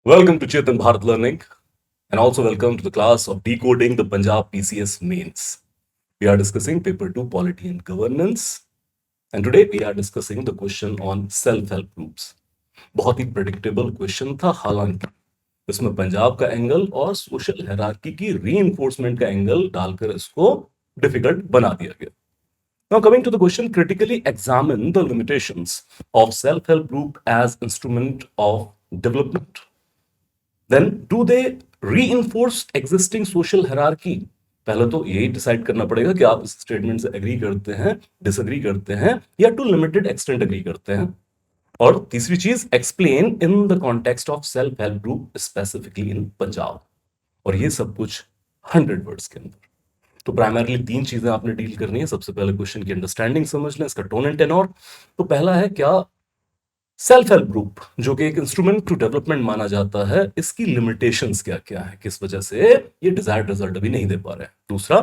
Welcome to Chetan Bharat Learning, and also welcome to the class of Decoding the Punjab PCS Mains. We are discussing paper 2 Polity and Governance, and today we are discussing the question on self-help groups. बहुत ही predictable question था, हालांकि इसमें पंजाब का angle और social hierarchy की reinforcement का angle डालकर इसको डिफिकल्ट बना दिया गया. Now, coming to the question, critically examine the limitations of self-help group as instrument of development. Then do they reinforce existing social hierarchy? पहले तो यही डिसाइड करना पड़ेगा कि आप इस स्टेटमेंट से एग्री करते हैं, डिसएग्री करते हैं या टू लिमिटेड एक्सटेंट एग्री करते हैं. और तीसरी चीज, explain in the context of self help group specifically in Punjab. और ये सब कुछ 100 वर्ड्स के अंदर. तो प्राइमरली तीन चीजें आपने डील करनी है. सबसे पहले क्वेश्चन की अंडरस्टैंडिंग समझ लें, इसका टोन एंड टेनोर. तो पहला है, क्या सेल्फ हेल्प ग्रुप जो कि एक इंस्ट्रूमेंट टू डेवलपमेंट माना जाता है, इसकी लिमिटेशंस क्या क्या है, किस वजह से ये डिजायर्ड रिजल्ट अभी नहीं दे पा रहे हैं. दूसरा,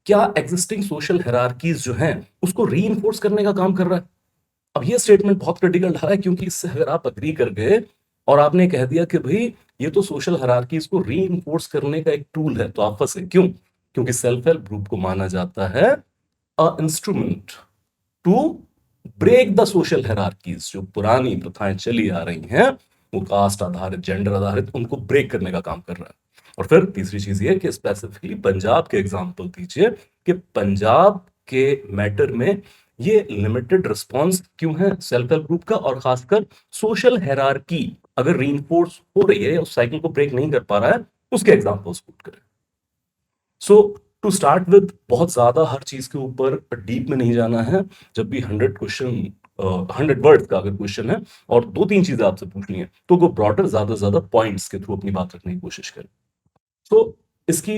क्या एग्जिस्टिंग सोशल हायरार्कीज जो हैं उसको रीइंफोर्स करने का काम कर रहा है. अब ये स्टेटमेंट बहुत क्रिटिकल रहा है, क्योंकि इससे अगर आप अग्री कर गए और आपने कह दिया कि भाई ये तो सोशल हायरार्कीज को रीइंफोर्स करने का एक टूल है, तो आप फंसे. क्यों? क्योंकि सेल्फ हेल्प ग्रुप को माना जाता है a instrument to break the social hierarchies. जो पुरानी प्रथाएं चली आ रही हैं, वो कास्ट आधारित, जेंडर आधारित, उनको ब्रेक करने का काम कर रहा है. और फिर तीसरी चीज ये कि स्पेसिफिकली पंजाब के एग्जांपल दीजिए कि पंजाब के मैटर में ये लिमिटेड रिस्पांस क्यों है सेल्फ हेल्प ग्रुप का, और खासकर सोशल हायरार्की अगर रीइंफोर्स हो रही है या उस साइकिल को ब्रेक नहीं कर पा रहा है, उसके एग्जांपल्स पुट करें. सो टू स्टार्ट विद, बहुत ज्यादा हर चीज के ऊपर डीप में नहीं जाना है. जब भी 100 वर्ड का अगर क्वेश्चन है और दो तीन चीजें आपसे पूछनी है, तो वो ब्रॉडर ज्यादा से ज्यादा पॉइंट्स के थ्रू अपनी बात रखने की कोशिश करें. तो इसकी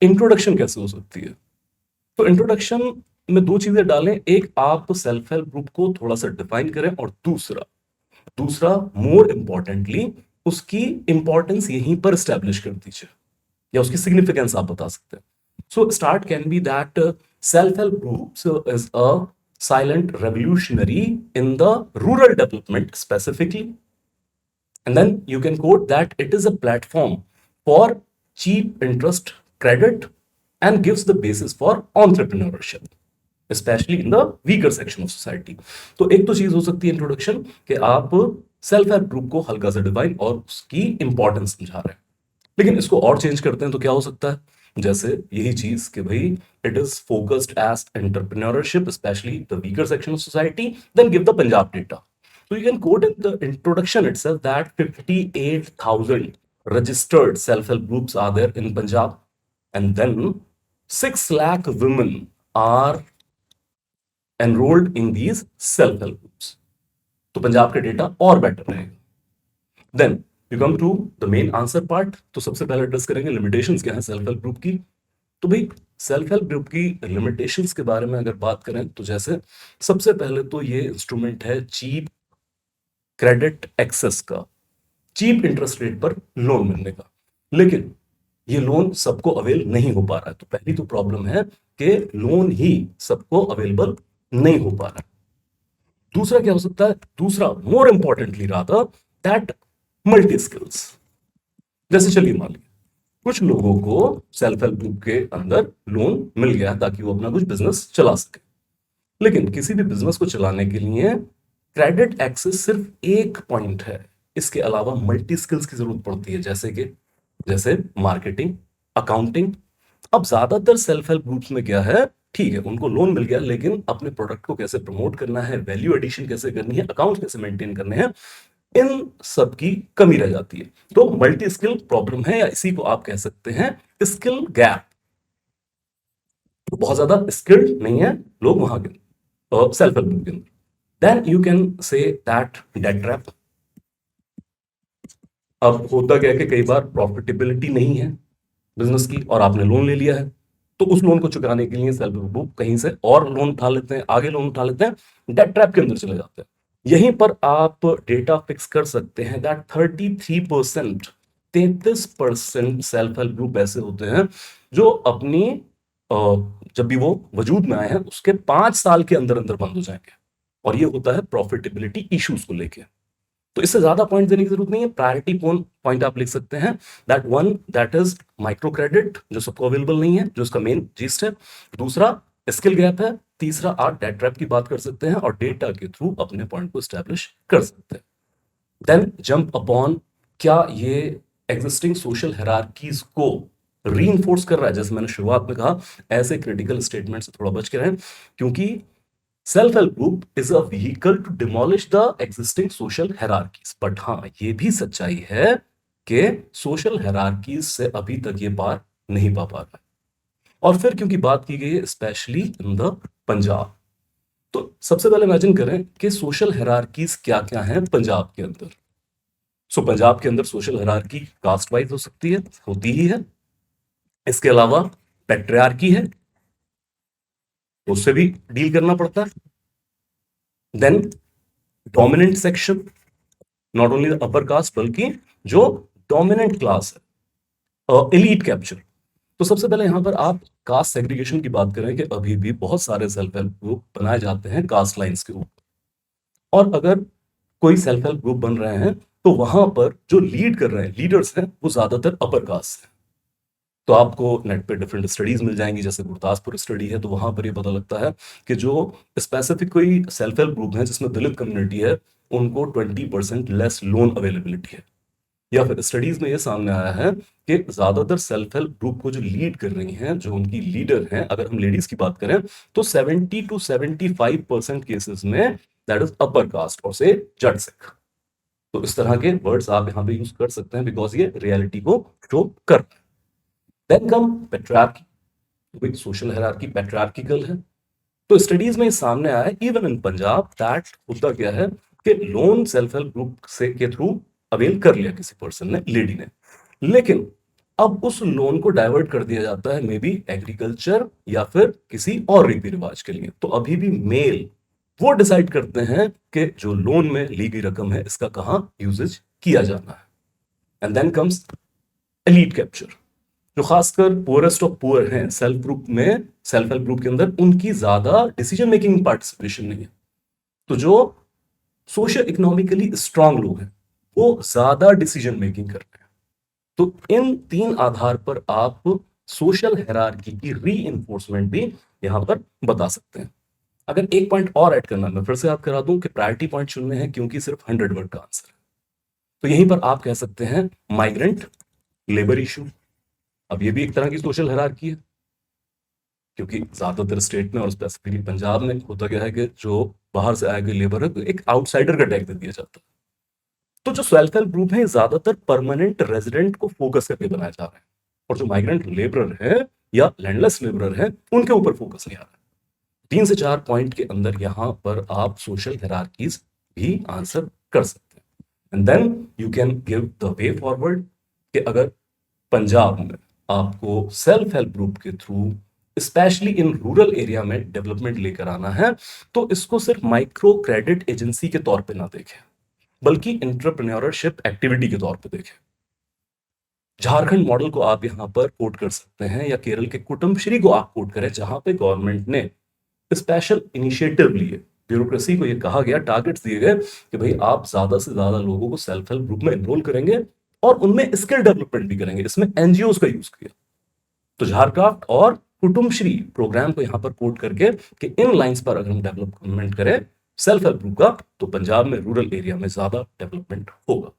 इंट्रोडक्शन कैसे हो सकती है? तो इंट्रोडक्शन में दो चीजें डालें. एक, आप सेल्फ हेल्प ग्रुप को थोड़ा सा डिफाइन करें, और दूसरा दूसरा मोर इंपॉर्टेंटली, उसकी इंपॉर्टेंस यहीं पर स्टैब्लिश कर दीजिए या उसकी सिग्निफिकेंस आप बता सकते हैं. So start can be that self-help groups is a silent revolutionary in the rural development specifically. And then you can quote that it is a platform for cheap interest credit and gives the basis for entrepreneurship, especially in the weaker section of society. तो एक तो चीज हो सकती है introduction, कि आप self help group को हल्का सा डिफाइन और उसकी इंपॉर्टेंस समझा रहे हैं. लेकिन इसको और चेंज करते हैं तो क्या हो सकता है? जैसे यही चीज कि भाई it is focused as entrepreneurship specially the weaker section of society, then give the Punjab data. So you can quote in the introduction itself that 58,000 registered self-help groups are there in Punjab, and then 6 lakh women are enrolled in these self-help groups. तो पंजाब का data और better रहेगा. Then you come to the main answer part. तो सबसे पहले address करेंगे limitations क्या है सेल्फ हेल्प ग्रुप की. तो भाई सेल्फ हेल्प ग्रुप की लिमिटेशंस के बारे में अगर बात करें, तो जैसे सबसे पहले तो ये इंस्ट्रूमेंट है चीप क्रेडिट एक्सेस का, चीप इंटरेस्ट रेट पर लोन मिलने का. लेकिन ये लोन सबको अवेल नहीं हो पा रहा है. तो पहली तो प्रॉब्लम है कि लोन ही सबको अवेलेबल नहीं हो पा रहा है. दूसरा क्या हो सकता है? दूसरा more importantly rather that multi skills. जैसे चलिए मान लीजिए कुछ लोगों को सेल्फ हेल्प ग्रुप के अंदर लोन मिल गया ताकि वो अपना कुछ बिजनेस चला सके. लेकिन किसी भी बिजनेस को चलाने के लिए क्रेडिट एक्सेस सिर्फ एक पॉइंट है, इसके अलावा मल्टी स्किल्स की जरूरत पड़ती है. जैसे मार्केटिंग, अकाउंटिंग. अब ज्यादातर सेल्फ हेल्प ग्रुप्स में क्या है, ठीक है उनको लोन मिल गया, लेकिन अपने प्रोडक्ट को कैसे प्रमोट करना है, वैल्यू एडिशन कैसे करनी है, अकाउंट कैसे मेंटेन करने हैं, इन सब की कमी रह जाती है. तो मल्टी स्किल प्रॉब्लम है, या इसी को आप कह सकते हैं स्किल गैप. बहुत ज्यादा स्किल्ड नहीं है लोग वहां के सेल्फ हेल्प ग्रुप के अंदर. Then you can say that debt trap. अब होता क्या है कि कई बार प्रॉफिटेबिलिटी नहीं है बिजनेस की और आपने लोन ले लिया है, तो उस लोन को चुकाने के लिए सेल्फ हेल्प ग्रुप कहीं से और लोन उठा लेते हैं, आगे लोन उठा लेते हैं, डेट ट्रैप के अंदर चले जाते हैं. यहीं पर आप डेटा फिक्स कर सकते हैं दैट 33%, 33% सेल्फ हेल्प ग्रुप ऐसे होते हैं जो अपनी जब भी वो वजूद में आए हैं उसके 5 साल के अंदर अंदर बंद हो जाएंगे. और ये होता है प्रॉफिटेबिलिटी इश्यूज को लेके. तो इससे ज्यादा पॉइंट देने की जरूरत नहीं है। प्रायोरिटी पॉइंट आप लिख सकते हैं, that one that is micro credit, जो सबको अवेलेबल नहीं है, जो इसका मेन जीस्ट है। दूसरा स्किल गैप है। तीसरा आप डेट ट्रैप की बात कर सकते हैं और डेटा के थ्रू अपने पॉइंट को स्टैब्लिश कर सकते हैं। देन जंप अपॉन, क्या ये एग्जिस्टिंग सोशल हायरार्कीज को रीइंफोर्स कर रहा है? जैसे मैंने शुरुआत में कहा, ऐसे क्रिटिकल स्टेटमेंट से थोड़ा बच के रहें, क्योंकि self help group is a vehicle to demolish the existing social hierarchies. But हाँ, ये भी सच्चाई है कि सोशल हायरार्कीज से अभी तक ये पार नहीं पा रहा है। और फिर क्योंकि बात की गई है स्पेशली इन द पंजाब, तो सबसे पहले इमेजिन करें कि सोशल हायरार्कीज क्या क्या हैं पंजाब के अंदर। सो पंजाब के अंदर सोशल हायरार्की कास्ट वाइज हो सकती है, होती ही है। इसके अलावा पैट्रियार्की है, उससे भी डील करना पड़ता है। Then dominant section, not only the upper caste बल्कि जो डोमिनेंट क्लास है, एलीट कैप्चर। तो सबसे पहले यहां पर आप कास्ट सेग्रीगेशन की बात करें कि अभी भी बहुत सारे सेल्फ हेल्प ग्रुप बनाए जाते हैं कास्ट लाइंस के ऊपर। और अगर कोई सेल्फ हेल्प ग्रुप बन रहे हैं तो वहां पर जो लीड कर रहे हैं, लीडर्स हैं, वो ज्यादातर अपर कास्ट हैं। तो आपको नेट पे डिफरेंट स्टडीज मिल जाएंगी, जैसे गुरदासपुर स्टडी है, तो वहां पर ये पता लगता है कि जो स्पेसिफिक कोई सेल्फ हेल्प ग्रुप है जिसमें दलित कम्युनिटी है, उनको 20% लेस लोन अवेलेबिलिटी है। या फिर स्टडीज में ये सामने आया है कि ज्यादातर सेल्फ हेल्प ग्रुप को जो लीड कर रही हैं, जो उनकी लीडर हैं, अगर हम लेडीज की बात करें तो 70 to 75% केसेस में दैट इज अपर कास्ट और से जट सिख। तो इस तरह के वर्ड्स आप यहां पे यूज कर सकते हैं, बिकॉज ये रियलिटी को शो कर। Then come patriarchy. Social hierarchy patriarchal है। तो स्टडीज में सामने आया है इवन इन पंजाब दैट होता क्या है कि लोन सेल्फ हेल्प ग्रुप से के थ्रू अवेल कर लिया किसी पर्सन ने, लेडी ने, लेकिन अब उस लोन को डाइवर्ट कर दिया जाता है मे बी एग्रीकल्चर या फिर किसी और रीति रिवाज के लिए। तो अभी भी मेल वो डिसाइड करते हैं कि जो लोन में ली गई रकम है इसका कहां यूजेज किया जाना है। And then comes elite capture, जो खासकर पुअरेस्ट ऑफ पुअर हैं सेल्फ ग्रुप में, सेल्फ हेल्प ग्रुप के अंदर उनकी ज्यादा डिसीजन मेकिंग पार्टिसिपेशन नहीं है। तो जो सोशल इकोनॉमिकली स्ट्रांग लोग हैं वो ज्यादा डिसीजन मेकिंग करते हैं। तो इन तीन आधार पर आप सोशल हायरार्की की री इन्फोर्समेंट भी यहां पर बता सकते हैं। अगर एक पॉइंट और ऐड करना, मैं फिर से याद करा दूं कि प्रायोरिटी पॉइंट चुनने हैं क्योंकि सिर्फ 100 वर्ड का आंसर है। तो यहीं पर आप कह सकते हैं माइग्रेंट लेबर इशू। अब ये भी एक तरह की सोशल हायरार्की है, क्योंकि ज्यादातर स्टेट में और स्पेसिफिकली पंजाब में होता क्या है कि जो बाहर से आए गए लेबर है तो एक आउटसाइडर का टैग दे दिया जाता है। तो जो सेल्फ हेल्प ग्रुप है ज्यादातर परमानेंट रेजिडेंट को फोकस करके बनाए जा रहे हैं, और जो माइग्रेंट लेबरर है या लैंडलेस लेबरर है उनके ऊपर फोकस नहीं आ रहा है। 3 से 4 पॉइंट के अंदर यहां पर आप सोशल हायरार्कीज भी आंसर कर सकते हैं। And then you can give the way forward कि अगर पंजाब में आपको सेल्फ हेल्प ग्रुप के through specially in rural area में डेवलपमेंट लेकर आना है, तो इसको सिर्फ माइक्रो क्रेडिट एजेंसी के तौर पे ना देखें, बल्कि इंटरप्रेन्योरशिप एक्टिविटी के तौर पे देखें। झारखंड मॉडल को आप यहां पर कोट कर सकते हैं, या केरल के कुटुंबश्री को आप कोट करें, जहां पे गवर्नमेंट ने स्पेशल इनिशिएटिव लिए, ब्यूरोक्रेसी को ये कहा गया, टारगेट्स दिए गए कि भाई आप ज्यादा से ज्यादा लोगों को सेल्फ हेल्प ग्रुप में एनरोल करेंगे और उनमें स्किल डेवलपमेंट भी करेंगे। इसमें एनजीओ का यूज किया। तो झारक्राफ्ट और कुटुंबश्री प्रोग्राम को यहां पर कोट करके कि इन लाइंस पर अगर हम डेवलपमेंट करें सेल्फ हेल्प ग्रुप का, तो पंजाब में रूरल एरिया में ज्यादा डेवलपमेंट होगा।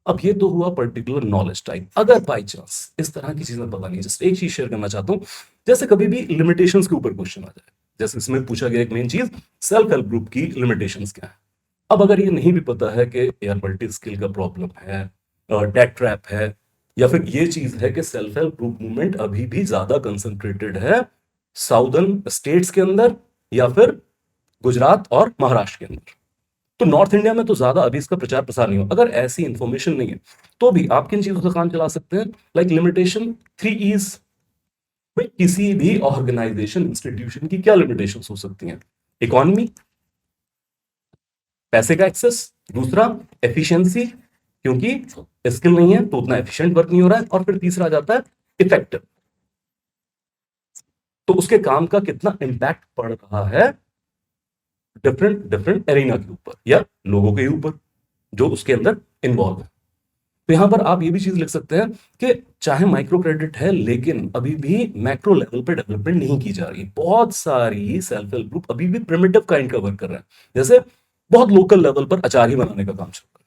अब ये तो हुआ पर्टिकुलर नॉलेज टाइप। अगर बाई चांस इस तरह की चीजें पता नहीं, जस्ट एक चीज शेयर करना चाहता हूं, जैसे कभी भी लिमिटेशंस के ऊपर क्वेश्चन आ जाए, जैसे इसमें पूछा गया एक मेन चीज, सेल्फ हेल्प ग्रुप की लिमिटेशंस क्या है। अब अगर ये नहीं भी पता है कि यार मल्टी स्किल का प्रॉब्लम है, डेट ट्रैप है, या फिर ये चीज है कि सेल्फ हेल्प ग्रुप मूवमेंट अभी भी ज्यादा कंसंट्रेटेड है साउदर्न स्टेट्स के अंदर या फिर गुजरात और महाराष्ट्र के अंदर, तो नॉर्थ इंडिया में तो ज्यादा अभी इसका प्रचार प्रसार नहीं हो, अगर ऐसी इंफॉर्मेशन नहीं है तो भी आप किन चीजों से काम चला सकते हैं, लाइक लिमिटेशन 3 E's। भाई किसी भी ऑर्गेनाइजेशन इंस्टीट्यूशन की क्या लिमिटेशन हो सकती हैं? इकोनॉमी, पैसे का एक्सेस, दूसरा एफिशिएंसी, क्योंकि स्किल नहीं है तो उतना एफिशिएंट वर्क नहीं हो रहा है, और फिर तीसरा आ जाता है इफेक्टिव, तो उसके काम का कितना इंपैक्ट पड़ रहा है डिफरेंट डिफरेंट एरिना के ऊपर या लोगों के ऊपर। जो उसके अंदर इन्वॉल्व है। तो यहां पर आप ये भी चीज लिख सकते हैं कि चाहे माइक्रो क्रेडिट है लेकिन अभी भी मैक्रो लेवल पे डेवलपमेंट नहीं की जा रही। बहुत सारी सेल्फ हेल्प ग्रुप अभी भी प्रिमिटिव काइंड का वर्क कर रहे हैं, जैसे बहुत लोकल लेवल पर अचार ही बनाने का काम चल रहा है।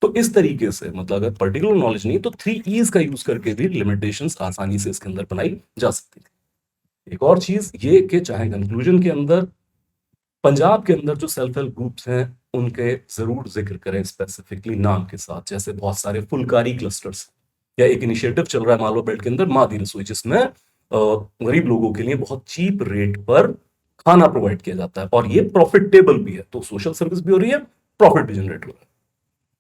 तो इस तरीके से मतलब अगर पर्टिकुलर नॉलेज नहीं तो 3 E's का यूज करके भी लिमिटेशंस आसानी से इसके अंदर बनाई जा सकती थी। एक और चीज ये कि चाहे कंक्लूजन के अंदर पंजाब के अंदर जो सेल्फ हेल्प ग्रुप्स हैं उनके जरूर जिक्र करें स्पेसिफिकली नाम के साथ, जैसे बहुत सारे फुलकारी क्लस्टर्स या एक इनिशिएटिव चल रहा है मालवा बेल्ट के अंदर माँ दी रसोई, जिसमें गरीब लोगों के लिए बहुत चीप रेट पर खाना प्रोवाइड किया जाता है और ये प्रॉफिटेबल भी है। तो सोशल सर्विस भी हो रही है, प्रॉफिट भी जनरेट हो रहा है।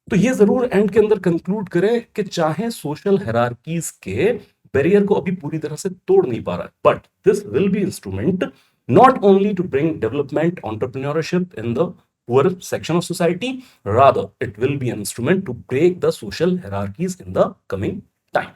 तो ये जरूर एंड के अंदर कंक्लूड करें कि चाहे सोशल हायरार्कीज के बैरियर को अभी पूरी तरह से तोड़ नहीं पा रहा है, but this will be instrument not only to bring development, entrepreneurship in the poor section of society, rather it will be an instrument to break the social hierarchies in the coming time.